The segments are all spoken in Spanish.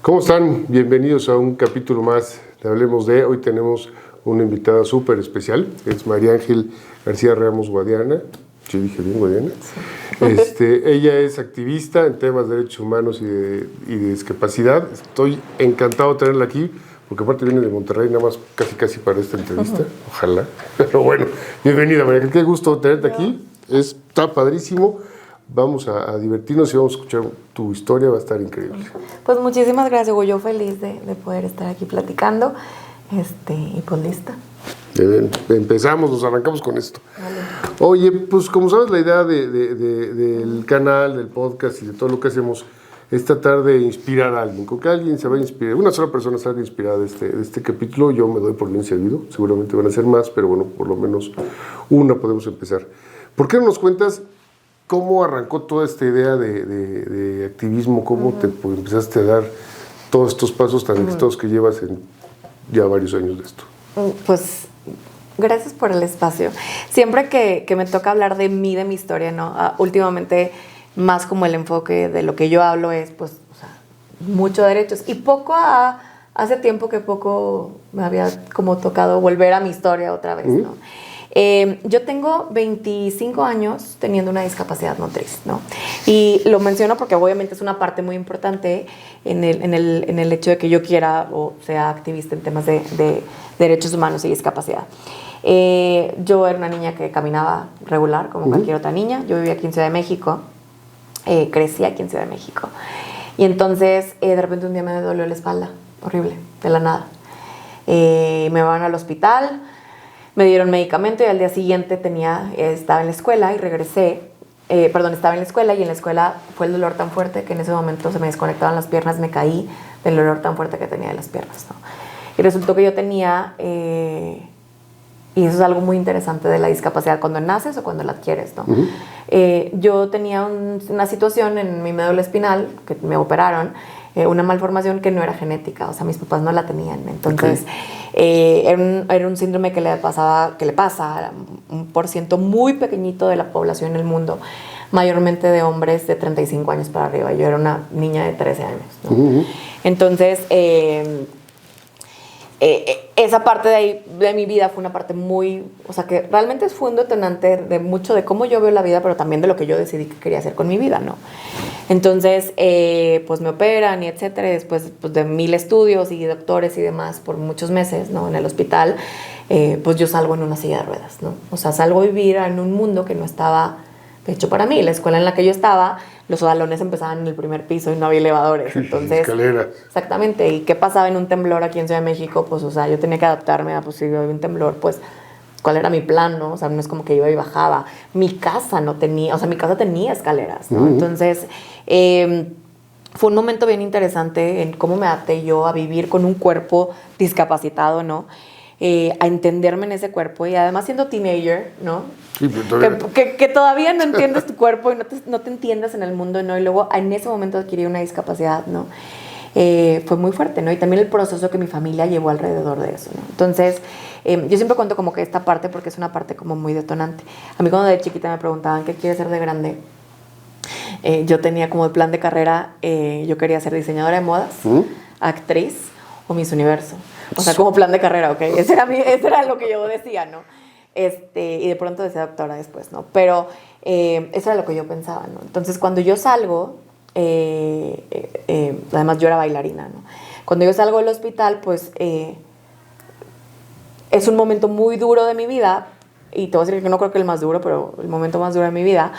¿Cómo están? Bienvenidos a un capítulo más de Hablemos de. Hoy tenemos una invitada súper especial, es María Ángel García Ramos Guadiana. ¿Sí dije bien, Guadiana? Sí. Ella es activista en temas de derechos humanos y de discapacidad. Estoy encantado de tenerla aquí, porque aparte viene de Monterrey, nada más casi para esta entrevista. Ojalá. Pero bueno, bienvenida, María Ángel. Qué gusto tenerte aquí. Está padrísimo. Vamos a divertirnos y vamos a escuchar tu historia, va a estar increíble. Pues muchísimas gracias, Hugo. Yo feliz de poder estar aquí platicando. Y pues lista. Empezamos, nos arrancamos con esto. Vale. Oye, pues como sabes, la idea del canal, del podcast y de todo lo que hacemos es tratar de inspirar a alguien. Con que alguien se va a inspirar, una sola persona salga inspirada de este capítulo, yo me doy por bien servido. Seguramente van a ser más, pero bueno, por lo menos una podemos empezar. ¿Por qué no nos cuentas cómo arrancó toda esta idea de activismo? ¿Cómo te empezaste a dar todos estos pasos tan exitosos que llevas en ya varios años de esto? Pues gracias por el espacio. Siempre que me toca hablar de mí, de mi historia, ¿no? Últimamente más como el enfoque de lo que yo hablo es, pues, o sea, mucho derechos. Y hace tiempo que poco me había como tocado volver a mi historia otra vez, ¿no? Yo tengo 25 años teniendo una discapacidad motriz, ¿no? Y lo menciono porque obviamente es una parte muy importante en el hecho de que yo quiera o sea activista en temas de derechos humanos y discapacidad. Yo era una niña que caminaba regular como cualquier otra niña. Yo vivía aquí en Ciudad de México, crecí aquí en Ciudad de México. Y entonces de repente un día me dolió la espalda, horrible, de la nada. Me van al hospital. Me dieron medicamento y al día siguiente estaba en la escuela y regresé. Estaba en la escuela y en la escuela fue el dolor tan fuerte que en ese momento se me desconectaban las piernas, me caí del dolor tan fuerte que tenía de las piernas, ¿no? Y resultó que yo tenía, y eso es algo muy interesante de la discapacidad, cuando naces o cuando la adquieres, ¿no? Yo tenía una situación en mi médula espinal, que me operaron, una malformación que no era genética, o sea, mis papás no la tenían. Entonces, era un síndrome que le pasa a un % muy pequeñito de la población en el mundo, mayormente de hombres de 35 años para arriba. Yo era una niña de 13 años, ¿no? Entonces, esa parte de mi vida fue una parte muy, o sea, que realmente fue un detonante de mucho de cómo yo veo la vida, pero también de lo que yo decidí que quería hacer con mi vida, ¿no? Entonces, pues me operan y etcétera, y después pues, de 1000 estudios y doctores y demás por muchos meses, ¿no? En el hospital, pues yo salgo en una silla de ruedas, ¿no? O sea, salgo a vivir en un mundo que no estaba hecho para mí. La escuela en la que yo estaba, los salones empezaban en el primer piso y no había elevadores. Entonces, escaleras. Exactamente. ¿Y qué pasaba en un temblor aquí en Ciudad de México? Pues, o sea, yo tenía que adaptarme a, pues, si había un temblor, pues, ¿cuál era mi plan, no? O sea, no es como que iba y bajaba. Mi casa no tenía, o sea, mi casa tenía escaleras, ¿no? Entonces, fue un momento bien interesante en cómo me adapté yo a vivir con un cuerpo discapacitado, ¿no? A entenderme en ese cuerpo y además siendo teenager, ¿no? Sí, pero todavía... Que todavía no entiendes tu cuerpo y no te entiendes en el mundo, ¿no? Y luego en ese momento adquirí una discapacidad, ¿no? Fue muy fuerte, ¿no? Y también el proceso que mi familia llevó alrededor de eso, ¿no? Entonces, yo siempre cuento como que esta parte porque es una parte como muy detonante. A mí cuando de chiquita me preguntaban qué quieres ser de grande, yo tenía como el plan de carrera, yo quería ser diseñadora de modas, actriz o Miss Universo. O sea, como plan de carrera, ¿ok? Ese era lo que yo decía, ¿no? Y de pronto decía doctora después, ¿no? Pero eso era lo que yo pensaba, ¿no? Entonces, cuando yo salgo, además yo era bailarina, ¿no? Cuando yo salgo del hospital, pues es un momento muy duro de mi vida, y te voy a decir que no creo que el más duro, pero el momento más duro de mi vida,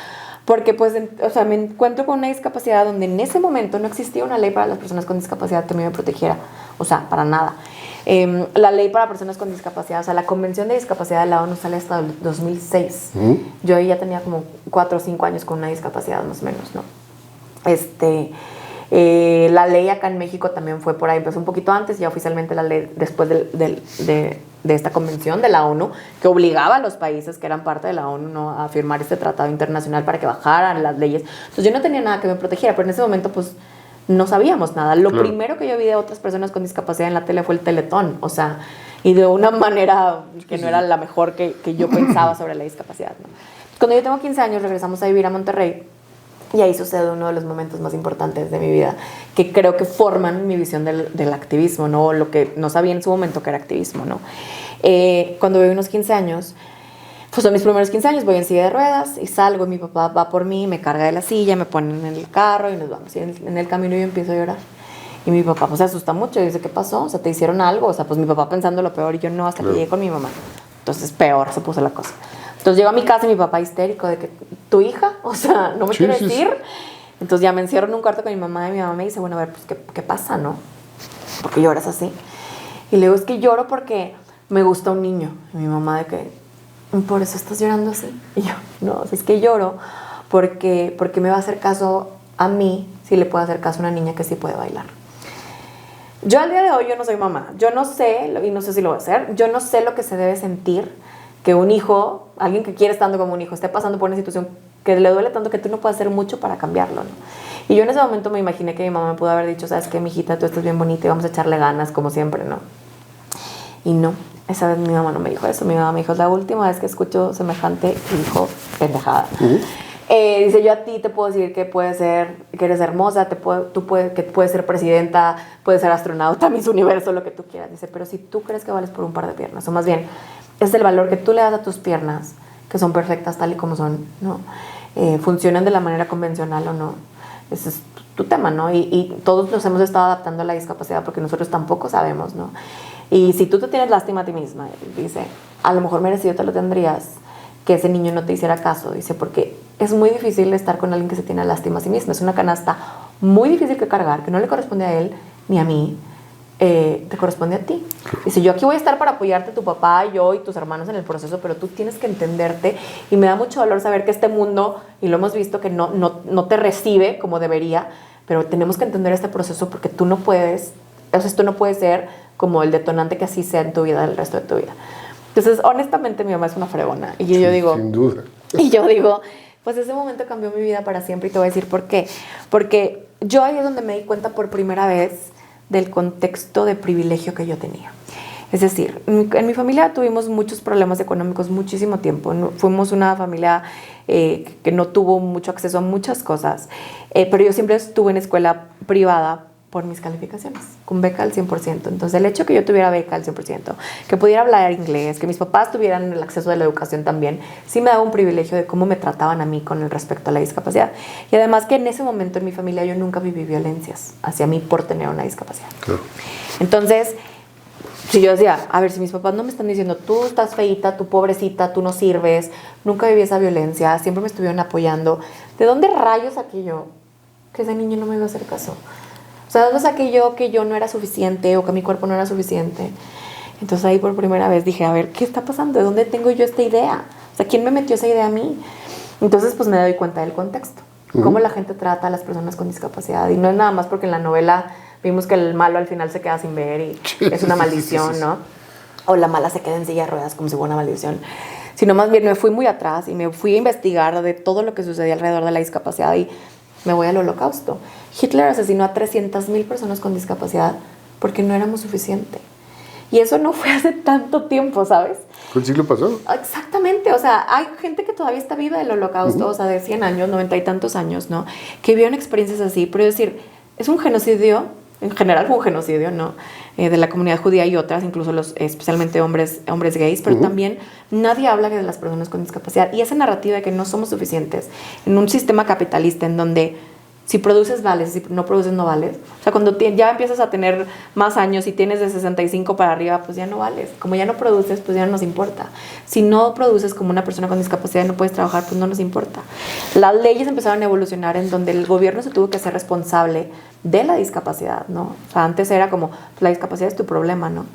porque pues, o sea, me encuentro con una discapacidad donde en ese momento no existía una ley para las personas con discapacidad que me protegiera, o sea, para nada. La ley para personas con discapacidad, o sea, la Convención de Discapacidad de la ONU sale hasta el 2006. Yo ahí ya tenía como 4 o 5 años con una discapacidad más o menos, ¿no? La ley acá en México también fue por ahí, empezó un poquito antes, ya oficialmente la ley después de esta convención de la ONU, que obligaba a los países que eran parte de la ONU, ¿no?, a firmar este tratado internacional para que bajaran las leyes. Entonces yo no tenía nada que me protegiera, pero en ese momento pues no sabíamos nada. Lo primero que yo vi de otras personas con discapacidad en la tele fue el Teletón, o sea, y de una manera que no era la mejor que yo pensaba sobre la discapacidad, ¿no? Cuando yo tengo 15 años regresamos a vivir a Monterrey. Y ahí sucede uno de los momentos más importantes de mi vida, que creo que forman mi visión del activismo, ¿no? Lo que no sabía en su momento que era activismo, ¿no? Cuando voy unos 15 años, pues son mis primeros 15 años, voy en silla de ruedas y salgo, y mi papá va por mí, me carga de la silla, me ponen en el carro y nos vamos. Y en el camino yo empiezo a llorar. Y mi papá pues se asusta mucho y dice, ¿qué pasó? O sea, ¿te hicieron algo? O sea, pues mi papá pensando lo peor y yo no, hasta que llegué con mi mamá. Entonces peor se puso la cosa. Entonces llego a mi casa y mi papá histérico de que, ¿tu hija? O sea, ¿no me quieres ir? Entonces ya me encierro en un cuarto con mi mamá y mi mamá me dice, bueno, a ver, pues, ¿qué pasa, no? ¿Por qué lloras así? Y le digo, es que lloro porque me gusta un niño. Y mi mamá de que, ¿por eso estás llorando así? Y yo, no, es que lloro porque me va a hacer caso a mí si le puedo hacer caso a una niña que sí puede bailar. Yo al día de hoy, yo no soy mamá. Yo no sé, y no sé si lo voy a hacer, yo no sé lo que se debe sentir que un hijo, alguien que quiere estando como un hijo, esté pasando por una situación que le duele tanto que tú no puedes hacer mucho para cambiarlo, ¿no? Y yo en ese momento me imaginé que mi mamá me pudo haber dicho, ¿sabes qué, mijita? Tú estás bien bonita y vamos a echarle ganas, como siempre, ¿no? Y no, esa vez mi mamá no me dijo eso. Mi mamá me dijo, es la última vez que escucho semejante y dijo, pendejada. Dice, yo a ti te puedo decir que puedes ser, que eres hermosa, que puedes ser presidenta, puedes ser astronauta, Miss Universo, lo que tú quieras. Dice, pero si tú crees que vales por un par de piernas, o más bien, es el valor que tú le das a tus piernas, que son perfectas tal y como son, ¿no? Funcionan de la manera convencional o no. Ese es tu tema, ¿no? Y todos nos hemos estado adaptando a la discapacidad porque nosotros tampoco sabemos, ¿no? Y si tú te tienes lástima a ti misma, dice, a lo mejor merecido te lo tendrías que ese niño no te hiciera caso, dice, porque es muy difícil estar con alguien que se tiene lástima a sí mismo. Es una canasta muy difícil que cargar, que no le corresponde a él ni a mí, te corresponde a ti. Dice, yo aquí voy a estar para apoyarte, tu papá, yo y tus hermanos en el proceso, pero tú tienes que entenderte, y me da mucho dolor saber que este mundo, y lo hemos visto, que no te recibe como debería, pero tenemos que entender este proceso porque tú no puedes, o sea, esto no puede ser como el detonante que así sea en tu vida el resto de tu vida. Entonces, honestamente, mi mamá es una fregona. Y yo digo... Sin duda. Y yo digo, pues ese momento cambió mi vida para siempre, y te voy a decir por qué. Porque yo ahí es donde me di cuenta por primera vez del contexto de privilegio que yo tenía. Es decir, en mi familia tuvimos muchos problemas económicos muchísimo tiempo. Fuimos una familia que no tuvo mucho acceso a muchas cosas, pero yo siempre estuve en escuela privada por mis calificaciones, con beca al 100%. Entonces, el hecho que yo tuviera beca al 100%, que pudiera hablar inglés, que mis papás tuvieran el acceso a la educación también, sí me daba un privilegio de cómo me trataban a mí con el respecto a la discapacidad. Y además que en ese momento en mi familia yo nunca viví violencias hacia mí por tener una discapacidad. Claro. Entonces, si yo decía, a ver, si mis papás no me están diciendo, tú estás feíta, tú pobrecita, tú no sirves, nunca viví esa violencia, siempre me estuvieron apoyando, ¿de dónde rayos saqué yo que ese niño no me iba a hacer caso? O sea, ¿de dónde saqué yo que yo no era suficiente o que mi cuerpo no era suficiente? Entonces ahí por primera vez dije, a ver, ¿qué está pasando? ¿De dónde tengo yo esta idea? O sea, ¿quién me metió esa idea a mí? Entonces pues me doy cuenta del contexto, cómo la gente trata a las personas con discapacidad. Y no es nada más porque en la novela vimos que el malo al final se queda sin ver y es una maldición, ¿no? O la mala se queda en silla de ruedas como si fuera una maldición. Sino más bien me fui muy atrás y me fui a investigar de todo lo que sucedía alrededor de la discapacidad y me voy al Holocausto. Hitler asesinó a 300,000 personas con discapacidad porque no éramos suficiente. Y eso no fue hace tanto tiempo, ¿sabes? ¿Fue el siglo pasado? Exactamente. O sea, hay gente que todavía está viva del Holocausto, o sea, de 100 años, 90 y tantos años, ¿no? Que vivieron experiencias así. Pero es decir, es un genocidio, en general fue un genocidio, ¿no? De la comunidad judía y otras, incluso especialmente hombres gays, pero también nadie habla de las personas con discapacidad. Y esa narrativa de que no somos suficientes en un sistema capitalista en donde si produces vales, si no produces no vales. O sea, cuando ya empiezas a tener más años y tienes de 65 para arriba, pues ya no vales. Como ya no produces, pues ya no nos importa. Si no produces como una persona con discapacidad y no puedes trabajar, pues no nos importa. Las leyes empezaron a evolucionar en donde el gobierno se tuvo que hacer responsable de la discapacidad, ¿no? O sea, antes era como, pues la discapacidad es tu problema, ¿no?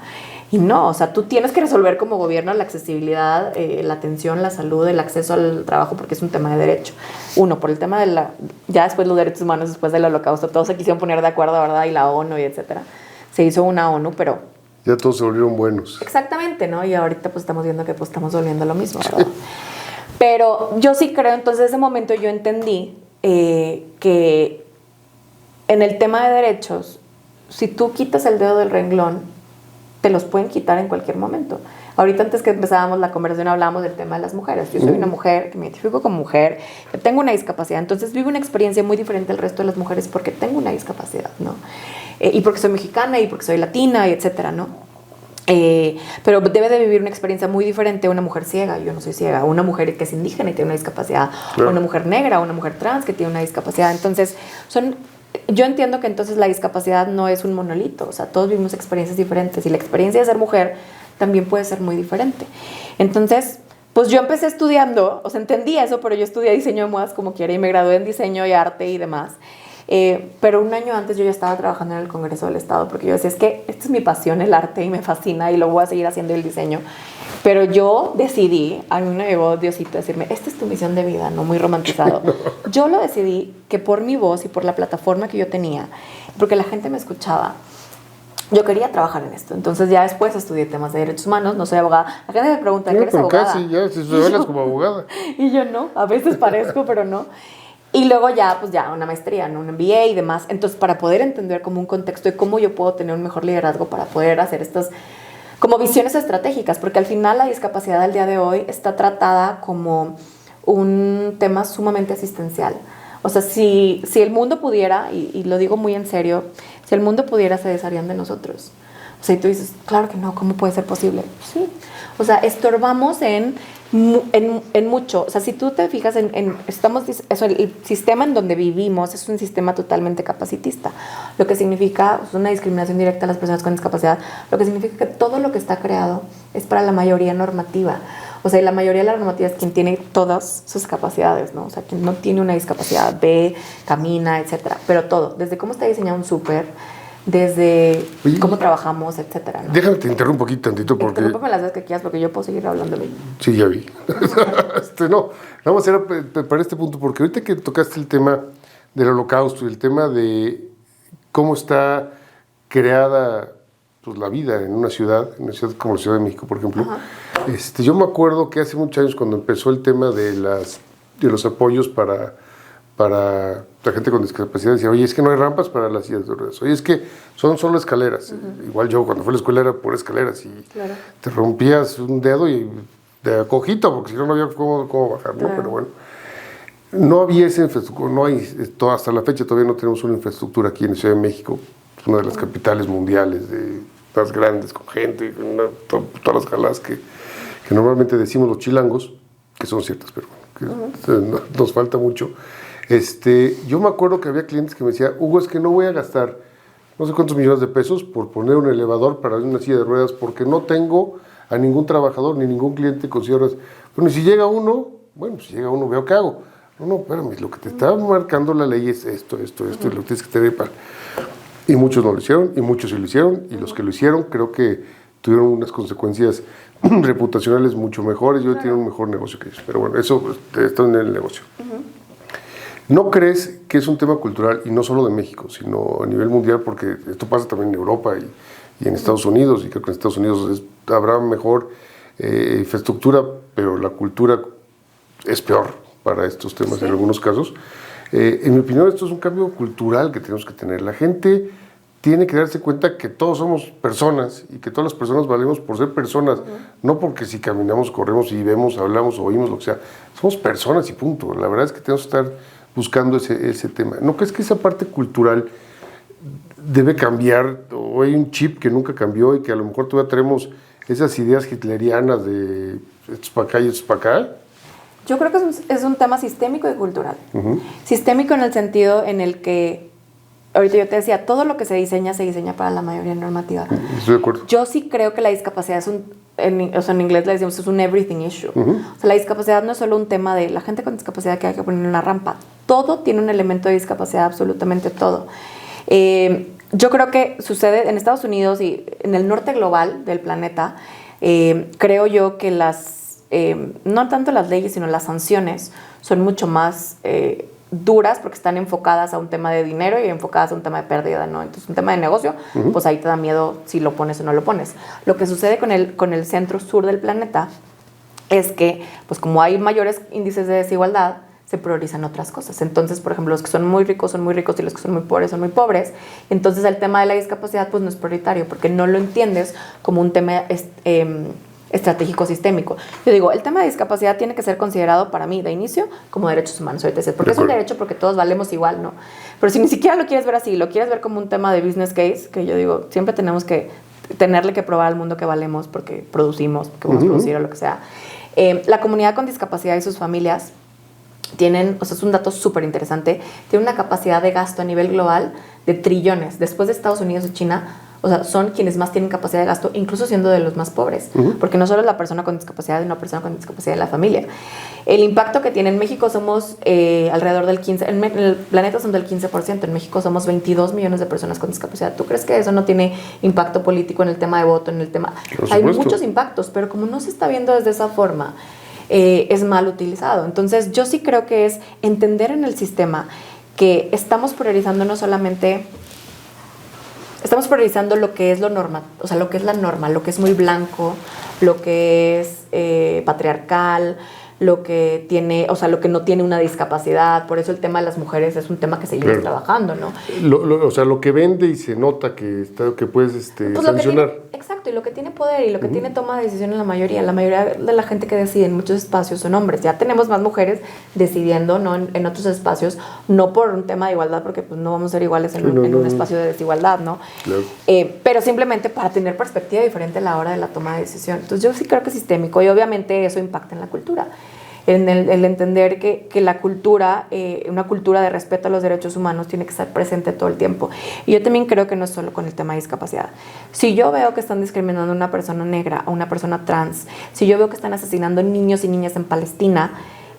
Y no, o sea, tú tienes que resolver como gobierno la accesibilidad, la atención, la salud, el acceso al trabajo, porque es un tema de derecho. Uno, por el tema de ya después los derechos humanos, después del Holocausto, todos se quisieron poner de acuerdo, ¿verdad? Y la ONU y etcétera. Se hizo una ONU, pero... Ya todos se volvieron buenos. Exactamente, ¿no? Y ahorita pues estamos viendo que pues estamos volviendo lo mismo, ¿verdad? Sí. Pero yo sí creo, entonces en ese momento yo entendí que en el tema de derechos, si tú quitas el dedo del renglón, te los pueden quitar en cualquier momento. Ahorita antes que empezábamos la conversación hablábamos del tema de las mujeres. Yo soy una mujer que me identifico como mujer, que tengo una discapacidad, entonces vivo una experiencia muy diferente al resto de las mujeres porque tengo una discapacidad, ¿no? Y porque soy mexicana y porque soy latina y etcétera, ¿no? Pero debe de vivir una experiencia muy diferente una mujer ciega, yo no soy ciega, una mujer que es indígena y tiene una discapacidad, claro. Una mujer negra, una mujer trans que tiene una discapacidad. Entonces, yo entiendo que entonces la discapacidad no es un monolito, o sea, todos vivimos experiencias diferentes y la experiencia de ser mujer también puede ser muy diferente. Entonces, pues yo empecé estudiando, o sea, entendí eso, pero yo estudié diseño de modas como quiera y me gradué en diseño y arte y demás. Pero un año antes yo ya estaba trabajando en el Congreso del Estado porque yo decía, es que esta es mi pasión, el arte, y me fascina y lo voy a seguir haciendo el diseño. Pero yo decidí, a mí me llegó Diosito a decirme, esta es tu misión de vida, no muy romantizado. Yo lo decidí que por mi voz y por la plataforma que yo tenía, porque la gente me escuchaba, yo quería trabajar en esto. Entonces ya después estudié temas de derechos humanos, no soy abogada. La gente me pregunta, ¿qué eres abogada? Casi, ya, si suenas como abogada. Y yo no, a veces parezco, pero no. Y luego ya, pues ya una maestría, ¿no? Un MBA y demás. Entonces, para poder entender como un contexto y cómo yo puedo tener un mejor liderazgo para poder hacer estas como visiones estratégicas, porque al final la discapacidad al día de hoy está tratada como un tema sumamente asistencial. O sea, si el mundo pudiera, y lo digo muy en serio, si el mundo pudiera, se desharían de nosotros. O sea, y tú dices, claro que no, ¿cómo puede ser posible? Sí. O sea, estorbamos en mucho. O sea, si tú te fijas el sistema en donde vivimos es un sistema totalmente capacitista. Lo que significa una discriminación directa a las personas con discapacidad. Lo que significa que todo lo que está creado es para la mayoría normativa. O sea, y la mayoría de la normativa es quien tiene todas sus capacidades, ¿no? O sea, quien no tiene una discapacidad, ve, camina, etcétera. Pero todo, desde cómo está diseñado un súper, desde cómo trabajamos, etcétera, ¿no? Déjame te interrumpo un poquito tantito porque... Interrúmpeme las veces que quieras porque yo puedo seguir hablando de mí. Sí, ya vi. No, vamos a hacer para este punto porque ahorita que tocaste el tema del holocausto y el tema de cómo está creada pues, la vida en una ciudad como la Ciudad de México, por ejemplo. Yo me acuerdo que hace muchos años cuando empezó el tema de los apoyos para la gente con discapacidad, decía, oye, es que no hay rampas para las sillas de ruedas, oye, es que son solo escaleras. Igual yo cuando fui a la escuela era por escaleras y claro. Te rompías un dedo y de cojito, porque si no, no había cómo bajar, ¿no? Claro. Pero bueno, no había esa infraestructura, no hay, hasta la fecha todavía no tenemos una infraestructura aquí en la Ciudad de México, es una de las capitales mundiales, más grandes, con gente, con todas las jaladas que normalmente decimos los chilangos, que son ciertas, pero bueno, nos falta mucho. Yo me acuerdo que había clientes que me decían, Hugo, es que no voy a gastar no sé cuántos millones de pesos por poner un elevador para una silla de ruedas porque no tengo a ningún trabajador ni ningún cliente con silla de ruedas. Bueno, y si llega uno, si llega uno, veo qué hago. No, espérame, lo que te está marcando la ley es esto, y lo que tienes que tener para... Y muchos no lo hicieron, y muchos sí lo hicieron, y los que lo hicieron creo que tuvieron unas consecuencias reputacionales mucho mejores, yo tienen un mejor negocio que ellos. Pero bueno, eso está en el negocio. ¿No crees que es un tema cultural, y no solo de México, sino a nivel mundial, porque esto pasa también en Europa y en Estados Unidos, y creo que en Estados Unidos habrá mejor infraestructura, pero la cultura es peor para estos temas en algunos casos? En mi opinión, esto es un cambio cultural que tenemos que tener. La gente tiene que darse cuenta que todos somos personas y que todas las personas valemos por ser personas, no porque si caminamos, corremos y vemos, hablamos o oímos, lo que sea. Somos personas y punto. La verdad es que tenemos que estar buscando ese tema. ¿No crees que esa parte cultural debe cambiar? ¿O hay un chip que nunca cambió y que a lo mejor todavía tenemos esas ideas hitlerianas de estos para acá y estos para acá? Yo creo que es un tema sistémico y cultural. Sistémico en el sentido en el que, ahorita yo te decía, todo lo que se diseña para la mayoría normativa. Estoy de acuerdo. Yo sí creo que la discapacidad es en inglés le decimos, es un everything issue. O sea, la discapacidad no es solo un tema de la gente con discapacidad que hay que poner una rampa. Todo tiene un elemento de discapacidad, absolutamente todo. Yo creo que sucede en Estados Unidos y en el norte global del planeta. Creo yo que no tanto las leyes, sino las sanciones son mucho más duras porque están enfocadas a un tema de dinero y enfocadas a un tema de pérdida, ¿no? Entonces, un tema de negocio, pues ahí te da miedo si lo pones o no lo pones. Lo que sucede con el centro sur del planeta es que, pues como hay mayores índices de desigualdad, se priorizan otras cosas. Entonces, por ejemplo, los que son muy ricos y los que son muy pobres. Entonces, el tema de la discapacidad pues no es prioritario porque no lo entiendes como un tema estratégico sistémico. Yo digo, el tema de discapacidad tiene que ser considerado para mí de inicio como derechos humanos, porque es un derecho porque todos valemos igual, ¿no? Pero si ni siquiera lo quieres ver así, lo quieres ver como un tema de business case, que yo digo, siempre tenemos que tenerle que probar al mundo que valemos porque producimos, porque vamos a producir o lo que sea. La comunidad con discapacidad y sus familias tienen, o sea, es un dato súper interesante, tienen una capacidad de gasto a nivel global de trillones. Después de Estados Unidos y China, o sea, son quienes más tienen capacidad de gasto, incluso siendo de los más pobres, porque no solo es la persona con discapacidad, es una persona con discapacidad en la familia. El impacto que tiene en México somos alrededor del 15%, en el planeta son del 15%, en México somos 22 millones de personas con discapacidad. ¿Tú crees que eso no tiene impacto político en el tema de voto, en el tema? Hay muchos impactos, pero como no se está viendo desde esa forma, es mal utilizado. Entonces, yo sí creo que es entender en el sistema que estamos priorizando no solamente... Estamos priorizando lo que es lo normal, o sea, lo que es la norma, lo que es muy blanco, lo que es patriarcal, lo que tiene, o sea, lo que no tiene una discapacidad. Por eso el tema de las mujeres es un tema que seguimos trabajando, ¿no? O sea, lo que vende y se nota que puedes pues sancionar. Exacto, y lo que tiene poder y lo que tiene toma de decisión en la mayoría de la gente que decide en muchos espacios son hombres. Ya tenemos más mujeres decidiendo, ¿no? En otros espacios, no por un tema de igualdad, porque pues no vamos a ser iguales en un espacio de desigualdad, ¿no? Claro. Pero simplemente para tener perspectiva diferente a la hora de la toma de decisión. Entonces yo sí creo que es sistémico y obviamente eso impacta en la cultura. En el entender que la cultura, una cultura de respeto a los derechos humanos tiene que estar presente todo el tiempo. Y yo también creo que no es solo con el tema de discapacidad. Si yo veo que están discriminando a una persona negra, a una persona trans, si yo veo que están asesinando niños y niñas en Palestina,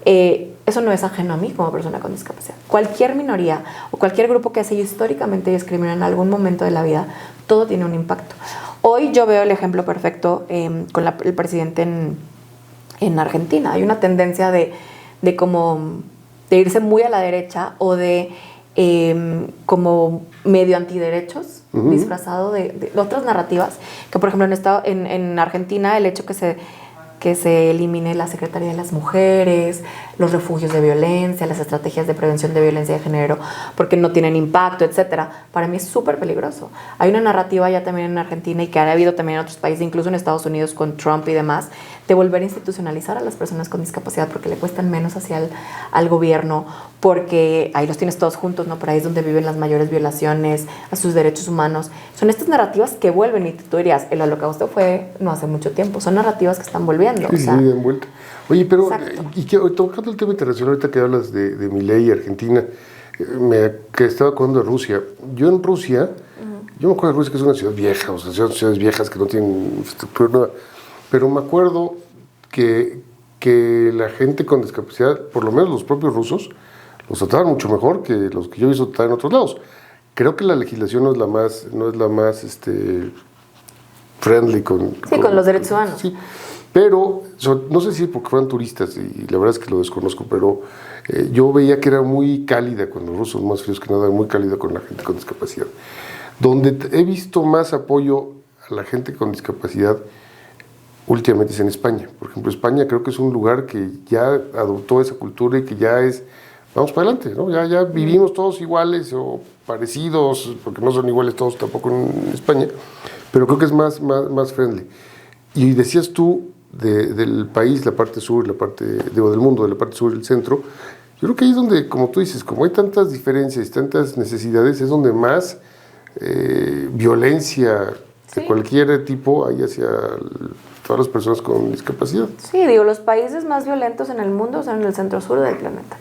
eso no es ajeno a mí como persona con discapacidad. Cualquier minoría o cualquier grupo que ha sido históricamente discriminado en algún momento de la vida, todo tiene un impacto. Hoy yo veo el ejemplo perfecto con el presidente en Argentina. Hay una tendencia de irse muy a la derecha o de como medio antiderechos, disfrazado de otras narrativas, que por ejemplo en Argentina el hecho que se elimine la Secretaría de las Mujeres, los refugios de violencia, las estrategias de prevención de violencia de género, porque no tienen impacto, etcétera. Para mí es súper peligroso. Hay una narrativa ya también en Argentina y que ha habido también en otros países, incluso en Estados Unidos con Trump y demás, de volver a institucionalizar a las personas con discapacidad porque le cuestan menos hacia al gobierno, porque ahí los tienes todos juntos, ¿no? Por ahí es donde viven las mayores violaciones a sus derechos humanos. Son estas narrativas que vuelven y tú dirías, el holocausto fue no hace mucho tiempo. Son narrativas que están volviendo. Sí, sí, de vuelta. Oye, pero, y que tocando el tema internacional, ahorita que hablas de Milei y Argentina, que estaba acordando de Rusia. Yo en Rusia, yo me acuerdo de Rusia que es una ciudad vieja, o sea, son ciudades viejas que no tienen infraestructura nueva, pero me acuerdo que la gente con discapacidad, por lo menos los propios rusos, los trataban mucho mejor que los que yo he visto tratar en otros lados. Creo que la legislación no es la más friendly con los derechos humanos. Sí. Pero, no sé si porque fueran turistas, y la verdad es que lo desconozco, pero yo veía que era muy cálida, con los rusos más fríos que nada, muy cálida con la gente con discapacidad. Donde he visto más apoyo a la gente con discapacidad últimamente es en España. Por ejemplo, España creo que es un lugar que ya adoptó esa cultura y que ya es, vamos para adelante, ¿no? Ya vivimos todos iguales o parecidos, porque no son iguales todos tampoco en España, pero creo que es más friendly. Y decías tú, del país, la parte sur, del mundo, de la parte sur y el centro, yo creo que ahí es donde, como tú dices, como hay tantas diferencias y tantas necesidades, es donde más violencia de cualquier tipo hay hacia todas las personas con discapacidad. Sí, digo, los países más violentos en el mundo son en el centro sur del planeta.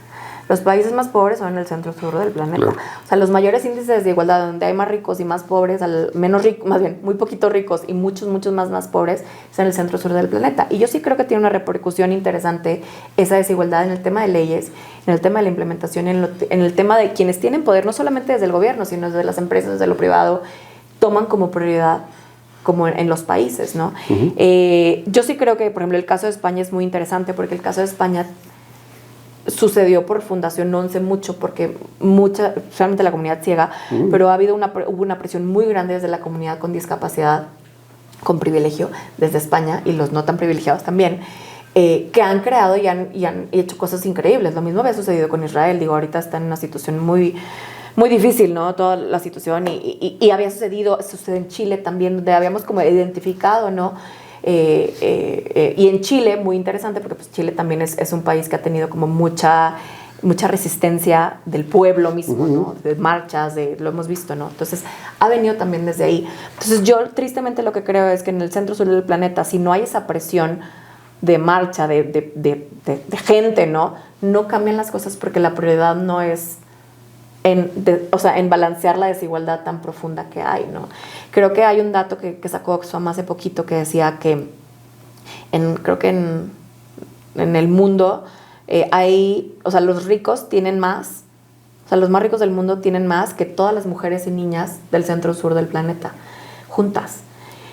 Los países más pobres son en el centro sur del planeta. Claro. O sea, los mayores índices de igualdad, donde hay más ricos y más pobres, menos ricos, más bien, muy poquitos ricos y muchos más pobres, es en el centro sur del planeta. Y yo sí creo que tiene una repercusión interesante esa desigualdad en el tema de leyes, en el tema de la implementación, en el tema de quienes tienen poder, no solamente desde el gobierno, sino desde las empresas, desde lo privado, toman como prioridad como en los países, ¿no? Yo sí creo que, por ejemplo, el caso de España es muy interesante porque el caso de España sucedió por Fundación 11 mucho porque solamente la comunidad ciega, pero hubo una presión muy grande desde la comunidad con discapacidad, con privilegio, desde España y los no tan privilegiados también, que han creado y han hecho cosas increíbles. Lo mismo había sucedido con Israel. Digo, ahorita está en una situación muy, muy difícil, ¿no? Toda la situación. Y había sucede en Chile también, donde habíamos como identificado, ¿no? Y en Chile, muy interesante, porque pues Chile también es un país que ha tenido como mucha resistencia del pueblo mismo, ¿no? De marchas, lo hemos visto, ¿no? Entonces, ha venido también desde ahí. Entonces, yo tristemente lo que creo es que en el centro sur del planeta, si no hay esa presión de marcha, de gente, ¿no? No cambian las cosas porque la prioridad no es en balancear la desigualdad tan profunda que hay, ¿no? Creo que hay un dato que sacó Oxfam hace poquito que decía que creo que en el mundo los ricos tienen más, los más ricos del mundo tienen más que todas las mujeres y niñas del centro sur del planeta, juntas.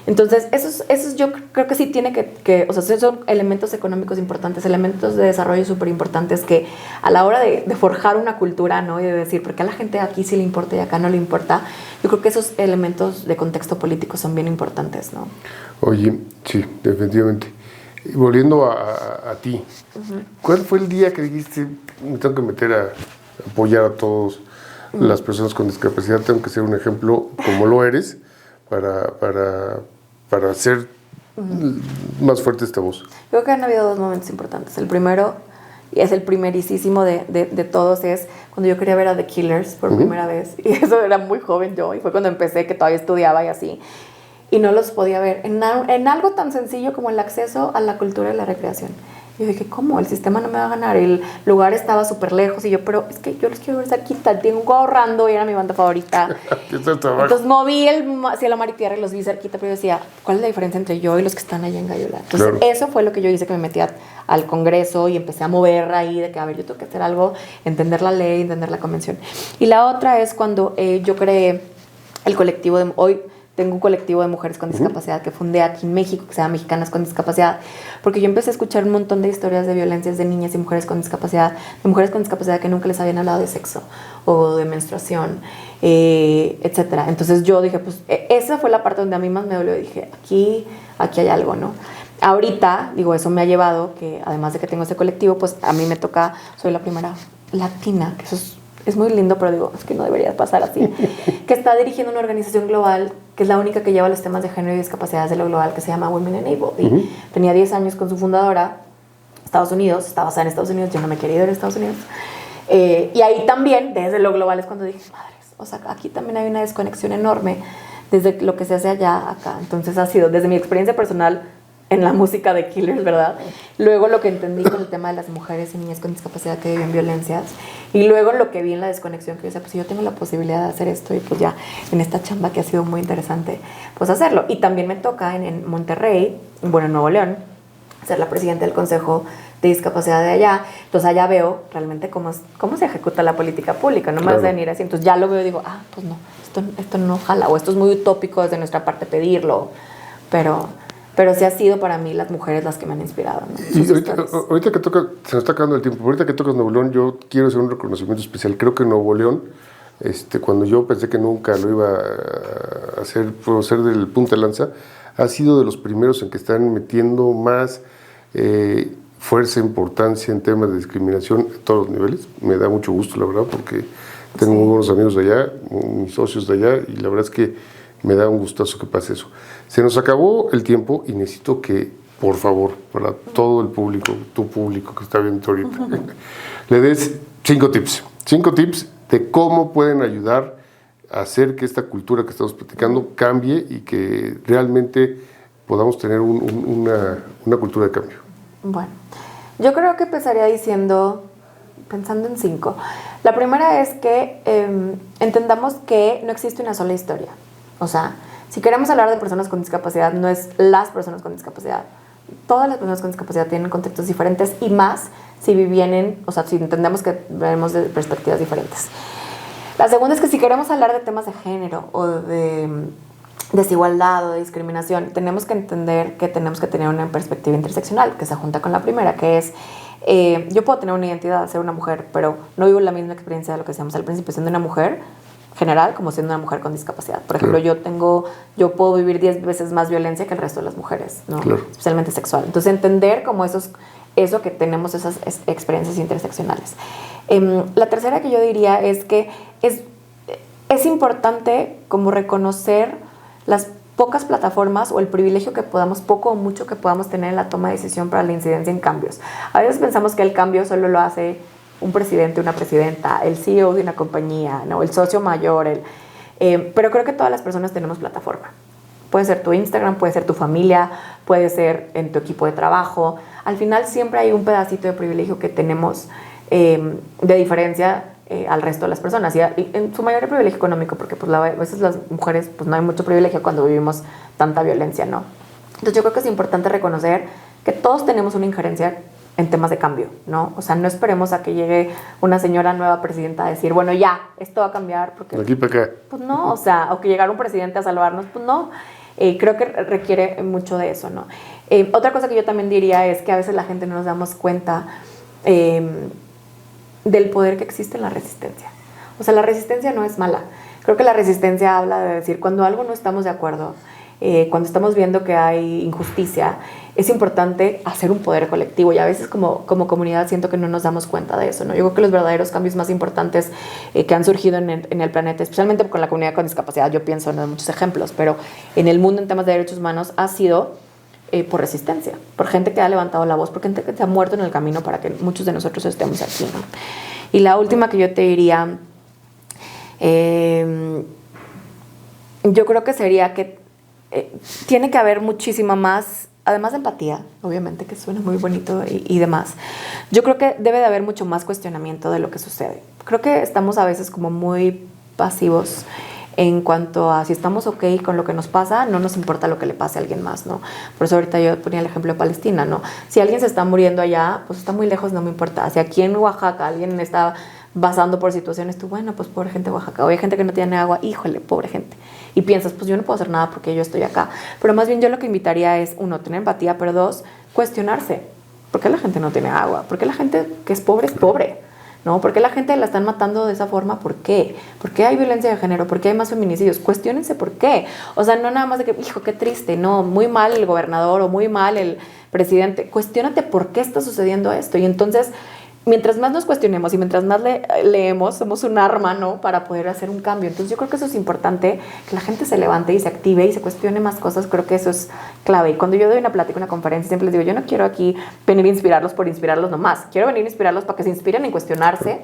Entonces, esos yo creo que sí tiene esos son elementos económicos importantes, elementos de desarrollo súper importantes que a la hora de forjar una cultura, ¿no? Y de decir, ¿por qué a la gente aquí sí le importa y acá no le importa? Yo creo que esos elementos de contexto político son bien importantes, ¿no? Oye, sí, definitivamente. Volviendo a ti, ¿cuál fue el día que dijiste, me tengo que meter a apoyar a todas las personas con discapacidad, tengo que ser un ejemplo como lo eres para hacer más fuerte esta voz? Creo que han habido dos momentos importantes. El primero, y es el primerísimo de todos, es cuando yo quería ver a The Killers por primera vez. Y eso era muy joven yo, y fue cuando empecé, que todavía estudiaba y así. Y no los podía ver en algo tan sencillo como el acceso a la cultura y la recreación. Y yo dije, ¿cómo? El sistema no me va a ganar. El lugar estaba súper lejos. Y yo, pero es que yo los quiero ver cerquita. Tengo ahorrando y era mi banda favorita. Entonces moví el cielo, mar y tierra y los vi cerquita. Pero yo decía, ¿cuál es la diferencia entre yo y los que están allá en Gallola? Entonces eso fue lo que yo hice, que me metí al Congreso y empecé a mover ahí de que, a ver, yo tengo que hacer algo, entender la ley, entender la convención. Y la otra es cuando yo creé el colectivo hoy tengo un colectivo de mujeres con discapacidad que fundé aquí en México, que se llama Mexicanas con Discapacidad, porque yo empecé a escuchar un montón de historias de violencias de niñas y mujeres con discapacidad, que nunca les habían hablado de sexo o de menstruación, etcétera. Entonces yo dije, pues esa fue la parte donde a mí más me dolió. Dije, aquí hay algo, ¿no? Ahorita, digo, eso me ha llevado que además de que tengo ese colectivo, pues a mí me toca, soy la primera latina, que eso es muy lindo, pero digo, es que no debería pasar así, que está dirigiendo una organización global, que es la única que lleva los temas de género y discapacidades de lo global, que se llama Women Enabled. Y tenía 10 años con su fundadora, Estados Unidos, estaba basada en Estados Unidos, yo no me quería ir a Estados Unidos. Y ahí también, desde lo global, es cuando dije, madres, o sea, aquí también hay una desconexión enorme desde lo que se hace allá acá. Entonces ha sido, desde mi experiencia personal, en la música de Killers, ¿verdad? Luego lo que entendí con el tema de las mujeres y niñas con discapacidad que viven violencias, y luego lo que vi en la desconexión, que yo decía, pues si yo tengo la posibilidad de hacer esto, y pues ya en esta chamba que ha sido muy interesante, pues hacerlo. Y también me toca en Monterrey, bueno, en Nuevo León, ser la presidenta del Consejo de Discapacidad de allá. Entonces allá veo realmente cómo se ejecuta la política pública, no más de venir así. Entonces ya lo veo y digo, pues no, esto no jala, o esto es muy utópico desde nuestra parte pedirlo, pero sí ha sido para mí las mujeres las que me han inspirado, ¿no? Y ahorita que toca, se nos está acabando el tiempo, ahorita que tocas Nuevo León, yo quiero hacer un reconocimiento especial. Creo que Nuevo León, cuando yo pensé que nunca lo iba a hacer, por ser del punta de lanza, ha sido de los primeros en que están metiendo más fuerza, importancia en temas de discriminación a todos los niveles. Me da mucho gusto, la verdad, porque tengo muy buenos amigos de allá, mis socios de allá, y la verdad es que me da un gustazo que pase eso. Se nos acabó el tiempo y necesito que, por favor, para todo el público, tu público que está viendo ahorita, le des 5 tips. 5 tips de cómo pueden ayudar a hacer que esta cultura que estamos platicando cambie y que realmente podamos tener una cultura de cambio. Bueno, yo creo que empezaría pensando en 5. La primera es que entendamos que no existe una sola historia. O sea, si queremos hablar de personas con discapacidad, no es las personas con discapacidad. Todas las personas con discapacidad tienen contextos diferentes, y más si vienen, o sea, si entendemos que venimos de perspectivas diferentes. La segunda es que si queremos hablar de temas de género o de desigualdad o de discriminación, tenemos que entender que tenemos que tener una perspectiva interseccional que se junta con la primera, que es yo puedo tener una identidad, ser una mujer, pero no vivo la misma experiencia de lo que decíamos al principio. Siendo una mujer, general como siendo una mujer con discapacidad. Por ejemplo, yo puedo vivir 10 veces más violencia que el resto de las mujeres, ¿no? Claro. Especialmente sexual. Entonces, entender como eso que tenemos esas experiencias interseccionales. La tercera que yo diría es que es importante como reconocer las pocas plataformas o el privilegio que podamos, poco o mucho que podamos tener en la toma de decisión para la incidencia en cambios. A veces pensamos que el cambio solo lo hace un presidente, una presidenta, el CEO de una compañía, ¿no? El socio mayor, pero creo que todas las personas tenemos plataforma. Puede ser tu Instagram, puede ser tu familia, puede ser en tu equipo de trabajo. Al final siempre hay un pedacito de privilegio que tenemos de diferencia al resto de las personas. Y en su mayoría privilegio económico, porque pues, a veces las mujeres pues, no hay mucho privilegio cuando vivimos tanta violencia, ¿no? Entonces yo creo que es importante reconocer que todos tenemos una injerencia en temas de cambio, ¿no? O sea, no esperemos a que llegue una señora nueva presidenta a decir, bueno, ya, esto va a cambiar. Porque, de aquí para acá. Pues no, o sea, o que llegara un presidente a salvarnos, pues no. Creo que requiere mucho de eso, ¿no? Otra cosa que yo también diría es que a veces la gente no nos damos cuenta del poder que existe en la resistencia. O sea, la resistencia no es mala. Creo que la resistencia habla de decir, cuando algo no estamos de acuerdo, cuando estamos viendo que hay injusticia, es importante hacer un poder colectivo y a veces como comunidad siento que no nos damos cuenta de eso, ¿no? Yo creo que los verdaderos cambios más importantes que han surgido en el planeta, especialmente con la comunidad con discapacidad, yo pienso en muchos ejemplos, pero en el mundo en temas de derechos humanos ha sido por resistencia, por gente que ha levantado la voz, por gente que se ha muerto en el camino para que muchos de nosotros estemos aquí, ¿no? Y la última que yo te diría, yo creo que sería que tiene que haber muchísima más, además de empatía, obviamente, que suena muy bonito y demás. Yo creo que debe de haber mucho más cuestionamiento de lo que sucede. Creo que estamos a veces como muy pasivos en cuanto a si estamos ok con lo que nos pasa, no nos importa lo que le pase a alguien más, ¿no? Por eso ahorita yo ponía el ejemplo de Palestina, ¿no? Si alguien se está muriendo allá, pues está muy lejos, no me importa. Si aquí en Oaxaca alguien está pasando por situaciones, tú, bueno, pues pobre gente de Oaxaca. O hay gente que no tiene agua, híjole, pobre gente. Y piensas, pues yo no puedo hacer nada porque yo estoy acá. Pero más bien yo lo que invitaría es, uno, tener empatía, pero dos, cuestionarse. ¿Por qué la gente no tiene agua? ¿Por qué la gente que es pobre? ¿No? ¿Por qué la gente la están matando de esa forma? ¿Por qué? ¿Por qué hay violencia de género? ¿Por qué hay más feminicidios? Cuestiónense por qué. O sea, no nada más de que, hijo, qué triste, no, muy mal el gobernador o muy mal el presidente. Cuestiónate por qué está sucediendo esto. Y entonces, mientras más nos cuestionemos y mientras más leemos, somos un arma, ¿no? Para poder hacer un cambio. Entonces, yo creo que eso es importante, que la gente se levante y se active y se cuestione más cosas. Creo que eso es clave. Y cuando yo doy una plática, una conferencia, siempre les digo, yo no quiero aquí venir a inspirarlos por inspirarlos nomás. Quiero venir a inspirarlos para que se inspiren en cuestionarse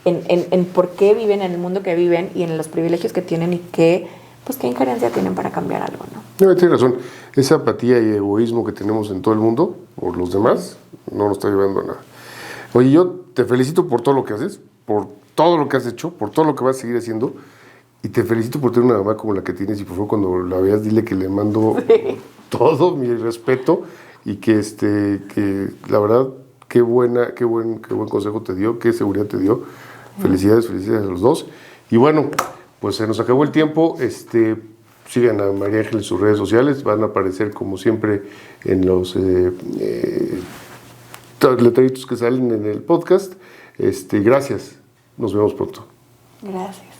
en por qué viven en el mundo que viven y en los privilegios que tienen y qué injerencia tienen para cambiar algo, ¿no? No, tienes razón. Esa apatía y egoísmo que tenemos en todo el mundo, por los demás, no nos está llevando a nada. Oye, yo te felicito por todo lo que haces, por todo lo que has hecho, por todo lo que vas a seguir haciendo, y te felicito por tener una mamá como la que tienes, y por favor cuando la veas dile que le mando todo mi respeto, y que la verdad, qué buen consejo te dio, qué seguridad te dio. Felicidades a los dos. Y bueno, pues se nos acabó el tiempo. Sigan a María Ángel en sus redes sociales, van a aparecer como siempre en los letreritos que salen en el podcast. Gracias. Nos vemos pronto. Gracias.